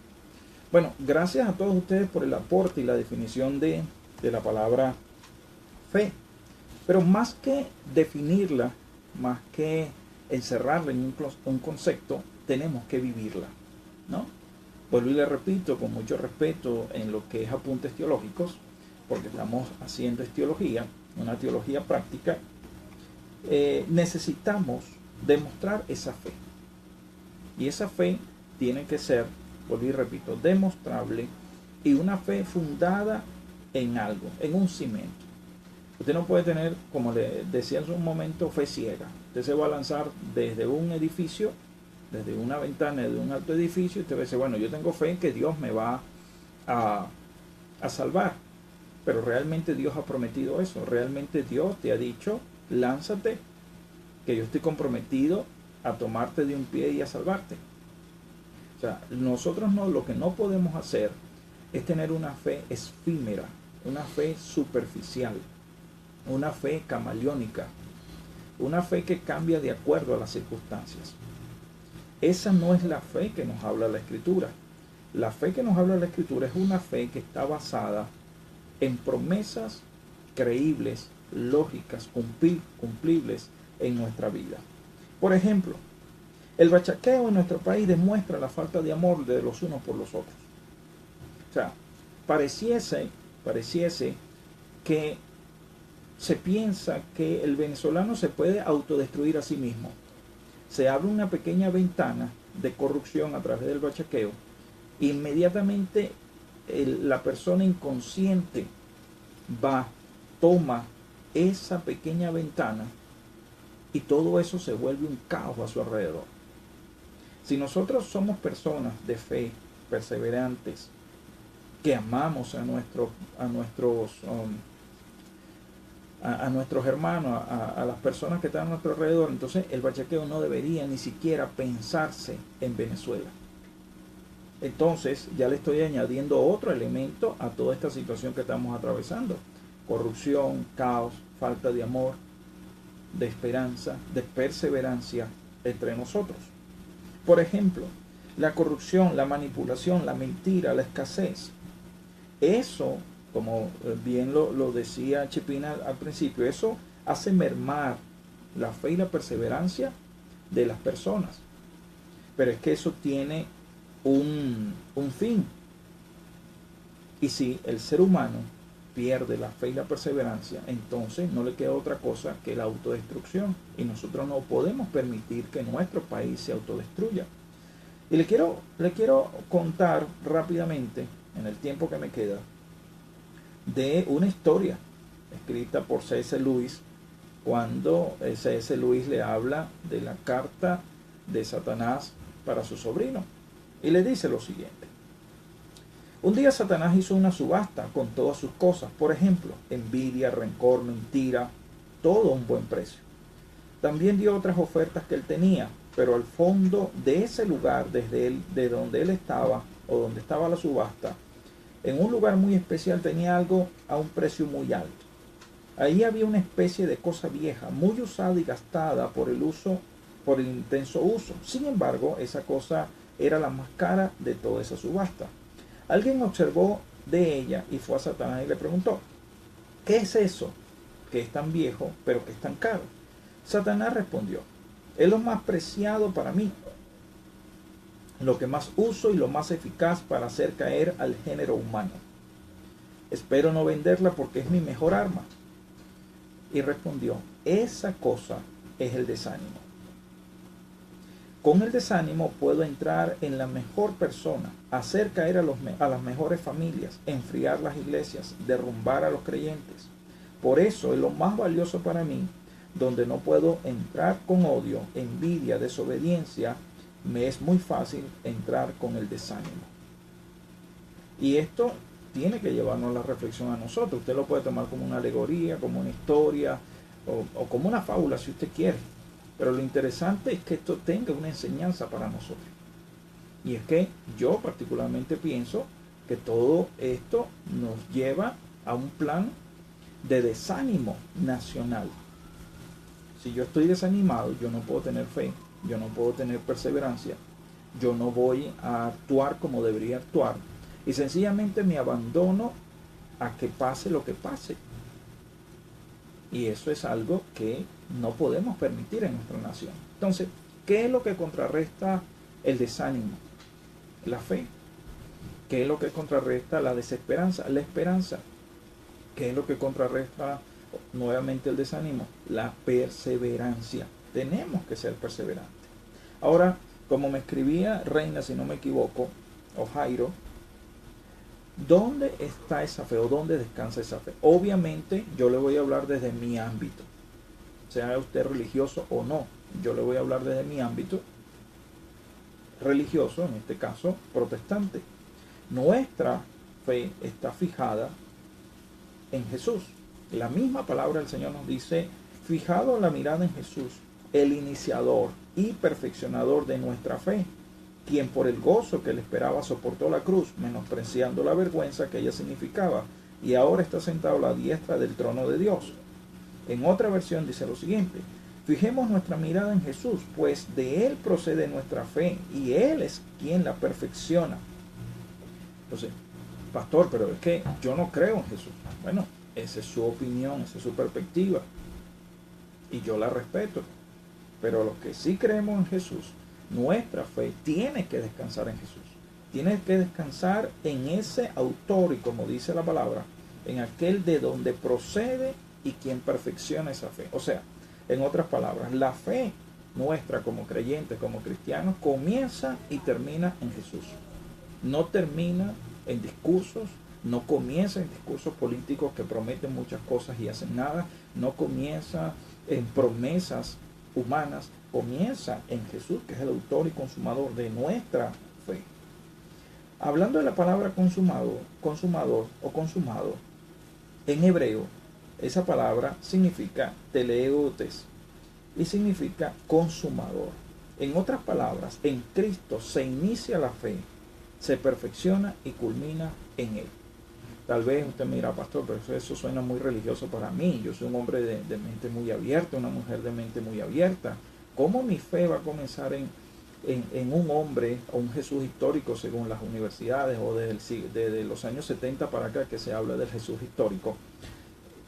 S2: Bueno, gracias a todos ustedes por el aporte y la definición de la palabra fe. Pero más que definirla, más que encerrarla en un concepto, tenemos que vivirla, ¿no? Vuelvo y le repito con mucho respeto en lo que es apuntes teológicos, porque estamos haciendo teología, una teología práctica. Necesitamos demostrar esa fe. Y esa fe tiene que ser, vuelvo y repito, demostrable y una fe fundada en algo, en un cimiento. Usted no puede tener, como le decía en un momento, fe ciega. Usted se va a lanzar desde un edificio, desde una ventana de un alto edificio, y usted va a decir, bueno, yo tengo fe en que Dios me va a salvar. Pero realmente Dios ha prometido eso. Realmente Dios te ha dicho, lánzate, que yo estoy comprometido a tomarte de un pie y a salvarte. O sea, nosotros no, lo que no podemos hacer es tener una fe efímera, una fe superficial, una fe camaleónica, una fe que cambia de acuerdo a las circunstancias. Esa no es la fe que nos habla la Escritura. La fe que nos habla la Escritura es una fe que está basada en promesas creíbles, lógicas, cumplibles en nuestra vida. Por ejemplo, el bachaqueo en nuestro país demuestra la falta de amor de los unos por los otros. O sea, pareciese que se piensa que el venezolano se puede autodestruir a sí mismo. Se abre una pequeña ventana de corrupción a través del bachaqueo. Inmediatamente la persona inconsciente toma esa pequeña ventana y todo eso se vuelve un caos a su alrededor. Si nosotros somos personas de fe, perseverantes, que amamos a nuestros hermanos, a las personas que están a nuestro alrededor, entonces el bachaqueo no debería ni siquiera pensarse en Venezuela. Entonces ya le estoy añadiendo otro elemento a toda esta situación que estamos atravesando: corrupción, caos, falta de amor, de esperanza, de perseverancia entre nosotros. Por ejemplo, la corrupción, la manipulación, la mentira, la escasez. Eso, como bien lo decía Chipina al principio, eso hace mermar la fe y la perseverancia de las personas. Pero es que eso tiene un fin. Y si el ser humano pierde la fe y la perseverancia, entonces no le queda otra cosa que la autodestrucción. Y nosotros no podemos permitir que nuestro país se autodestruya. Y le quiero contar rápidamente, en el tiempo que me queda, de una historia escrita por C.S. Lewis, cuando C.S. Lewis le habla de la carta de Satanás para su sobrino. Y le dice lo siguiente: un día Satanás hizo una subasta con todas sus cosas, por ejemplo, envidia, rencor, mentira, todo a un buen precio. También dio otras ofertas que él tenía, pero al fondo de ese lugar, de donde él estaba, o donde estaba la subasta, en un lugar muy especial tenía algo a un precio muy alto. Ahí había una especie de cosa vieja, muy usada y gastada por el intenso uso. Sin embargo, esa cosa era la más cara de toda esa subasta. Alguien observó de ella y fue a Satanás y le preguntó: ¿qué es eso que es tan viejo pero que es tan caro? Satanás respondió: es lo más preciado para mí, lo que más uso y lo más eficaz para hacer caer al género humano. Espero no venderla porque es mi mejor arma. Y respondió: esa cosa es el desánimo. Con el desánimo puedo entrar en la mejor persona, hacer caer a las mejores familias, enfriar las iglesias, derrumbar a los creyentes. Por eso es lo más valioso para mí, donde no puedo entrar con odio, envidia, desobediencia. Me es muy fácil entrar con el desánimo. Y esto tiene que llevarnos a la reflexión a nosotros. Usted lo puede tomar como una alegoría, como una historia o como una fábula si usted quiere. Pero lo interesante es que esto tenga una enseñanza para nosotros. Y es que yo particularmente pienso que todo esto nos lleva a un plan de desánimo nacional. Si yo estoy desanimado, yo no puedo tener fe, yo no puedo tener perseverancia, yo no voy a actuar como debería actuar y sencillamente me abandono a que pase lo que pase. Y eso es algo que no podemos permitir en nuestra nación. Entonces, ¿qué es lo que contrarresta el desánimo? La fe. ¿Qué es lo que contrarresta la desesperanza? La esperanza. ¿Qué es lo que contrarresta nuevamente el desánimo? La perseverancia. Tenemos que ser perseverantes. Ahora, como me escribía Reina, si no me equivoco, o Jairo, ¿dónde está esa fe o dónde descansa esa fe? Obviamente yo le voy a hablar desde mi ámbito, sea usted religioso o no. Yo le voy a hablar desde mi ámbito religioso, en este caso protestante. Nuestra fe está fijada en Jesús. La misma palabra del Señor nos dice: fijado la mirada en Jesús, el iniciador y perfeccionador de nuestra fe, quien por el gozo que le esperaba soportó la cruz, menospreciando la vergüenza que ella significaba, y ahora está sentado a la diestra del trono de Dios. En otra versión dice lo siguiente: fijemos nuestra mirada en Jesús, pues de Él procede nuestra fe, y Él es quien la perfecciona. Entonces, pastor, pero es que yo no creo en Jesús. Bueno, esa es su opinión, esa es su perspectiva, y yo la respeto. Pero los que sí creemos en Jesús, nuestra fe tiene que descansar en Jesús. Tiene que descansar en ese autor y, como dice la palabra, en aquel de donde procede y quien perfecciona esa fe. O sea, en otras palabras, la fe nuestra como creyentes, como cristianos, comienza y termina en Jesús. No termina en discursos, no comienza en discursos políticos que prometen muchas cosas y hacen nada, no comienza en promesas humanas, comienza en Jesús, que es el autor y consumador de nuestra fe. Hablando de la palabra consumador o consumado, en hebreo, esa palabra significa teleotes y significa consumador. En otras palabras, en Cristo se inicia la fe, se perfecciona y culmina en Él. Tal vez usted me dirá: pastor, pero eso suena muy religioso para mí. Yo soy un hombre de mente muy abierta, una mujer de mente muy abierta. ¿Cómo mi fe va a comenzar en un hombre o un Jesús histórico según las universidades o desde los años 70 para acá que se habla del Jesús histórico?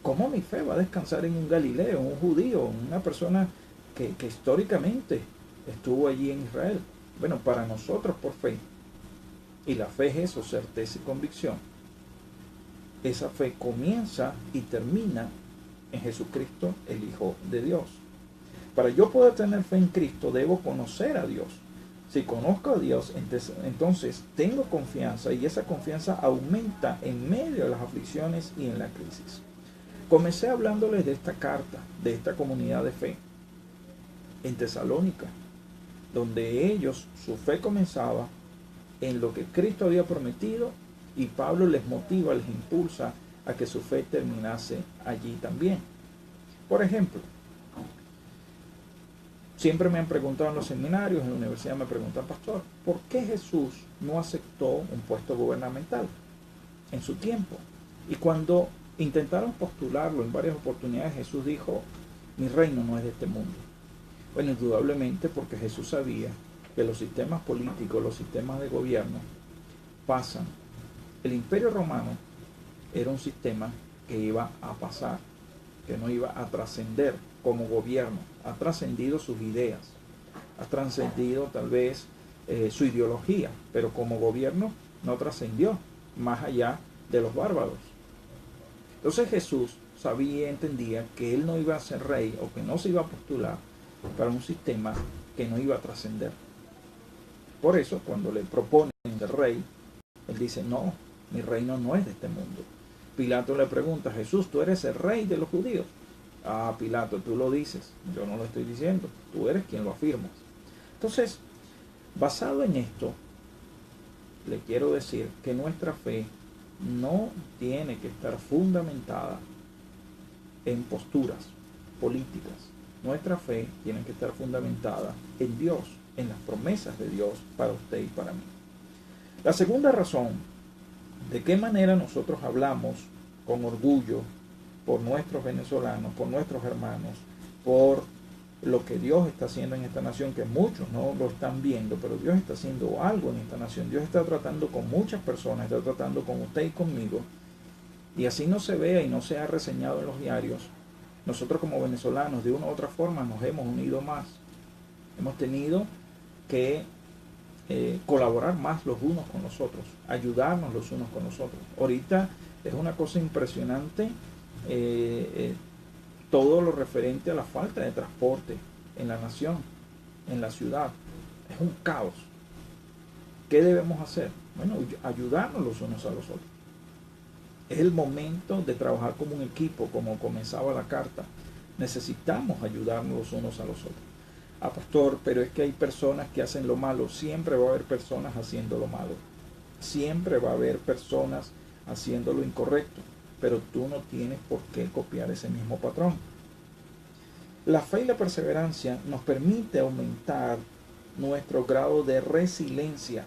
S2: ¿Cómo mi fe va a descansar en un Galileo, un judío, una persona que históricamente estuvo allí en Israel? Bueno, para nosotros por fe, y la fe es eso, certeza y convicción, esa fe comienza y termina en Jesucristo, el Hijo de Dios. Para yo poder tener fe en Cristo, debo conocer a Dios. Si conozco a Dios, entonces tengo confianza, y esa confianza aumenta en medio de las aflicciones y en la crisis. Comencé hablándoles de esta carta, de esta comunidad de fe en Tesalónica, donde ellos, su fe comenzaba en lo que Cristo había prometido, y Pablo les motiva, les impulsa a que su fe terminase allí también. Por ejemplo, siempre me han preguntado en los seminarios, en la universidad me preguntan, pastor, ¿por qué Jesús no aceptó un puesto gubernamental en su tiempo? Y cuando intentaron postularlo en varias oportunidades, Jesús dijo, mi reino no es de este mundo. Bueno, indudablemente porque Jesús sabía que los sistemas políticos, los sistemas de gobierno pasan. El Imperio Romano era un sistema que iba a pasar, que no iba a trascender como gobierno. Ha trascendido sus ideas, ha trascendido tal vez su ideología, pero como gobierno no trascendió más allá de los bárbaros. Entonces Jesús sabía y entendía que él no iba a ser rey o que no se iba a postular para un sistema que no iba a trascender. Por eso, cuando le proponen el rey, él dice, no, mi reino no es de este mundo. Pilato le pregunta, Jesús, ¿tú eres el rey de los judíos? Ah, Pilato, tú lo dices, yo no lo estoy diciendo, tú eres quien lo afirmas. Entonces, basado en esto, le quiero decir que nuestra fe no tiene que estar fundamentada en posturas políticas. Nuestra fe tiene que estar fundamentada en Dios, en las promesas de Dios para usted y para mí. La segunda razón, de qué manera nosotros hablamos con orgullo por nuestros venezolanos, por nuestros hermanos, por lo que Dios está haciendo en esta nación, que muchos no lo están viendo, pero Dios está haciendo algo en esta nación. Dios está tratando con muchas personas, está tratando con usted y conmigo, y así no se vea y no se ha reseñado en los diarios. Nosotros como venezolanos, de una u otra forma, nos hemos unido más. Hemos tenido que colaborar más los unos con los otros, ayudarnos los unos con los otros. Ahorita es una cosa impresionante todo lo referente a la falta de transporte en la nación, en la ciudad. Es un caos. ¿Qué debemos hacer? Bueno, ayudarnos los unos a los otros. Es el momento de trabajar como un equipo, como comenzaba la carta. Necesitamos ayudarnos los unos a los otros. Ah, pastor, pero es que hay personas que hacen lo malo. Siempre va a haber personas haciendo lo malo. Siempre va a haber personas haciendo lo incorrecto. Pero tú no tienes por qué copiar ese mismo patrón. La fe y la perseverancia nos permite aumentar nuestro grado de resiliencia.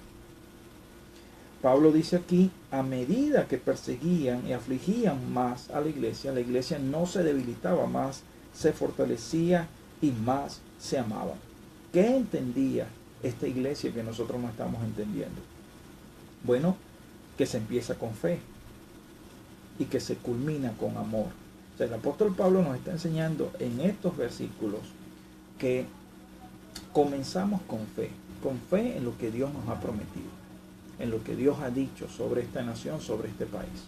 S2: Pablo dice aquí, a medida que perseguían y afligían más a la iglesia no se debilitaba más, se fortalecía y más se amaba. ¿Qué entendía esta iglesia que nosotros no estamos entendiendo? Bueno, que se empieza con fe y que se culmina con amor. O sea, el apóstol Pablo nos está enseñando en estos versículos que comenzamos con fe en lo que Dios nos ha prometido, en lo que Dios ha dicho sobre esta nación, sobre este país.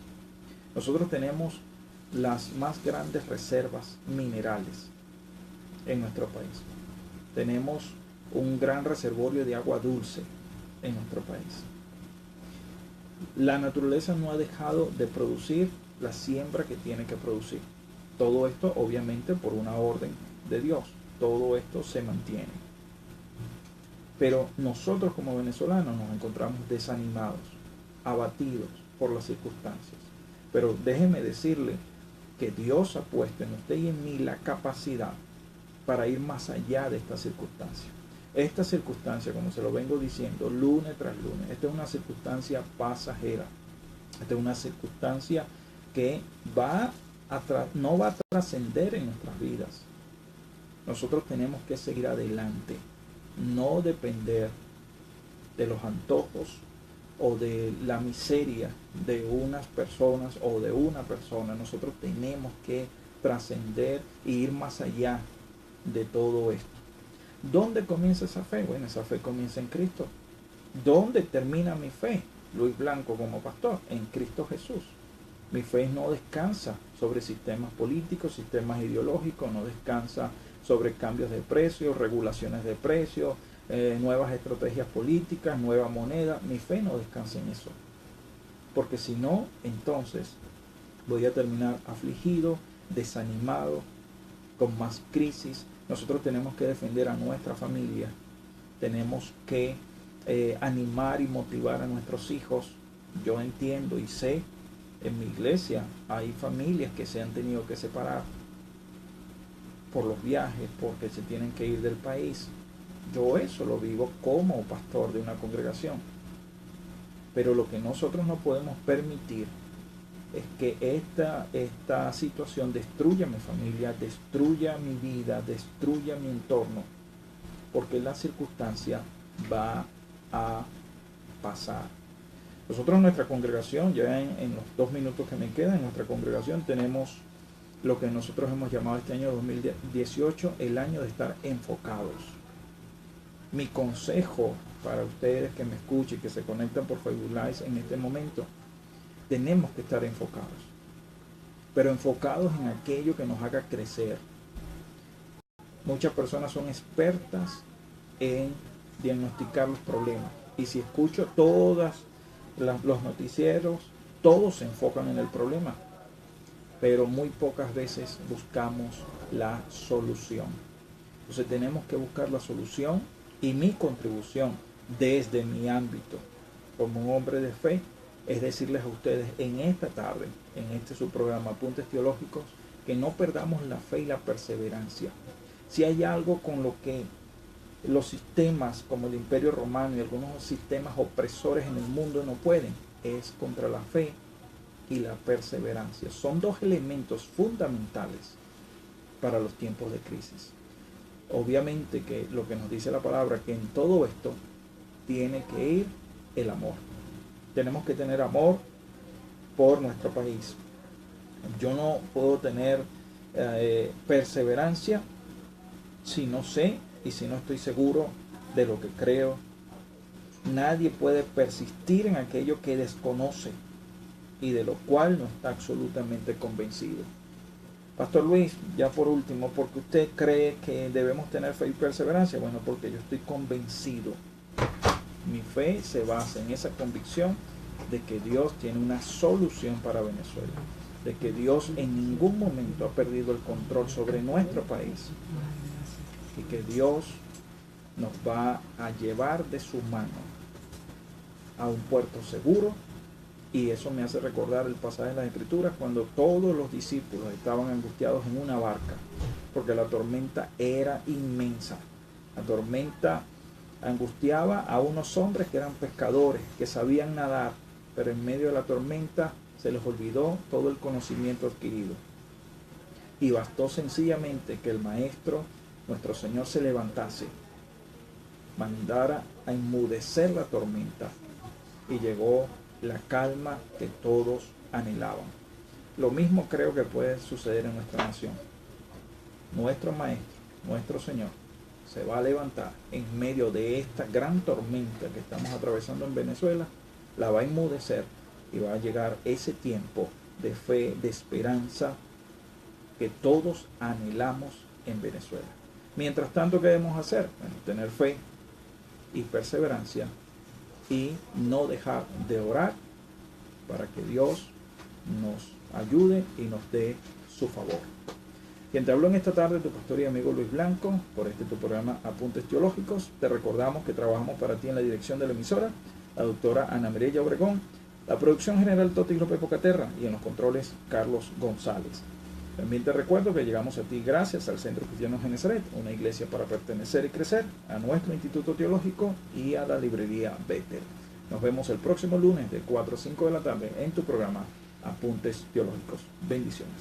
S2: Nosotros tenemos las más grandes reservas minerales en nuestro país. Tenemos un gran reservorio de agua dulce en nuestro país. La naturaleza no ha dejado de producir la siembra que tiene que producir. Todo esto obviamente por una orden de Dios. Todo esto se mantiene. Pero nosotros como venezolanos nos encontramos desanimados, abatidos por las circunstancias. Pero déjeme decirle que Dios ha puesto en usted y en mí la capacidad para ir más allá de esta circunstancia. Esta circunstancia, como se lo vengo diciendo, lunes tras lunes, esta es una circunstancia pasajera. Esta es una circunstancia que no va a trascender en nuestras vidas. Nosotros tenemos que seguir adelante, no depender de los antojos o de la miseria de unas personas o de una persona. Nosotros tenemos que trascender e ir más allá de todo esto. ¿Dónde comienza esa fe? Bueno, esa fe comienza en Cristo. ¿Dónde termina mi fe, Luis Blanco, como pastor? En Cristo Jesús. Mi fe no descansa sobre sistemas políticos, sistemas ideológicos, no descansa sobre cambios de precios, regulaciones de precios, nuevas estrategias políticas, nueva moneda. Mi fe no descansa en eso. Porque si no, entonces voy a terminar afligido, desanimado, con más crisis. Nosotros tenemos que defender a nuestra familia. Tenemos que animar y motivar a nuestros hijos. Yo entiendo y sé, en mi iglesia hay familias que se han tenido que separar. por los viajes, porque se tienen que ir del país. Yo eso lo vivo como pastor de una congregación. Pero lo que nosotros no podemos permitir es que esta situación destruya mi familia, destruya mi vida, destruya mi entorno, porque la circunstancia va a pasar. Nosotros en nuestra congregación, ya en los 2 minutos que me quedan, en nuestra congregación tenemos lo que nosotros hemos llamado este año 2018 el año de estar enfocados. Mi consejo para ustedes que me escuchen, que se conectan por Facebook Live en este momento, tenemos que estar enfocados, pero enfocados en aquello que nos haga crecer. Muchas personas son expertas en diagnosticar los problemas, y si escucho todos los noticieros, todos se enfocan en el problema, pero muy pocas veces buscamos la solución. Entonces tenemos que buscar la solución, y mi contribución desde mi ámbito como un hombre de fe es decirles a ustedes en esta tarde, en este su programa Apuntes Teológicos, que no perdamos la fe y la perseverancia. Si hay algo con lo que los sistemas como el Imperio Romano y algunos sistemas opresores en el mundo no pueden, es contra la fe y la perseverancia. Son 2 elementos fundamentales para los tiempos de crisis. Obviamente que lo que nos dice la palabra, que en todo esto tiene que ir el amor. Tenemos que tener amor por nuestro país. Yo no puedo tener perseverancia si no sé y si no estoy seguro de lo que creo. Nadie puede persistir en aquello que desconoce y de lo cual no está absolutamente convencido. Pastor Luis, ya por último, ¿por qué usted cree que debemos tener fe y perseverancia? Bueno, porque yo estoy convencido. Mi fe se basa en esa convicción de que Dios tiene una solución para Venezuela, de que Dios en ningún momento ha perdido el control sobre nuestro país, y que Dios nos va a llevar de su mano a un puerto seguro. Y eso me hace recordar el pasaje de las Escrituras, cuando todos los discípulos estaban angustiados en una barca, porque la tormenta era inmensa. La tormenta angustiaba a unos hombres que eran pescadores, que sabían nadar, pero en medio de la tormenta se les olvidó todo el conocimiento adquirido. Y bastó sencillamente que el Maestro, nuestro Señor, se levantase, mandara a enmudecer la tormenta, y llegó la calma que todos anhelaban. Lo mismo creo que puede suceder en nuestra nación. Nuestro Maestro, nuestro Señor, se va a levantar en medio de esta gran tormenta que estamos atravesando en Venezuela, la va a enmudecer, y va a llegar ese tiempo de fe, de esperanza que todos anhelamos en Venezuela. Mientras tanto, ¿qué debemos hacer? Bueno, tener fe y perseverancia, y no dejar de orar para que Dios nos ayude y nos dé su favor. Quien te habló en esta tarde, tu pastor y amigo Luis Blanco, por tu programa Apuntes Teológicos. Te recordamos que trabajamos para ti en la dirección de la emisora, la doctora Ana Mireya Obregón, la producción general Toti López Pocaterra, y en los controles Carlos González. También te recuerdo que llegamos a ti gracias al Centro Cristiano Genesaret, una iglesia para pertenecer y crecer, a nuestro Instituto Teológico y a la librería Bethel. Nos vemos el próximo lunes de 4 a 5 de la tarde en tu programa Apuntes Teológicos. Bendiciones.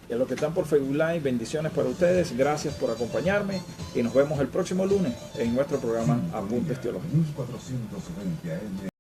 S2: Y a los que están por Facebook Live, bendiciones para ustedes. Gracias por acompañarme y nos vemos el próximo lunes en nuestro programa Apuntes Teológicos.
S1: 1420 AM.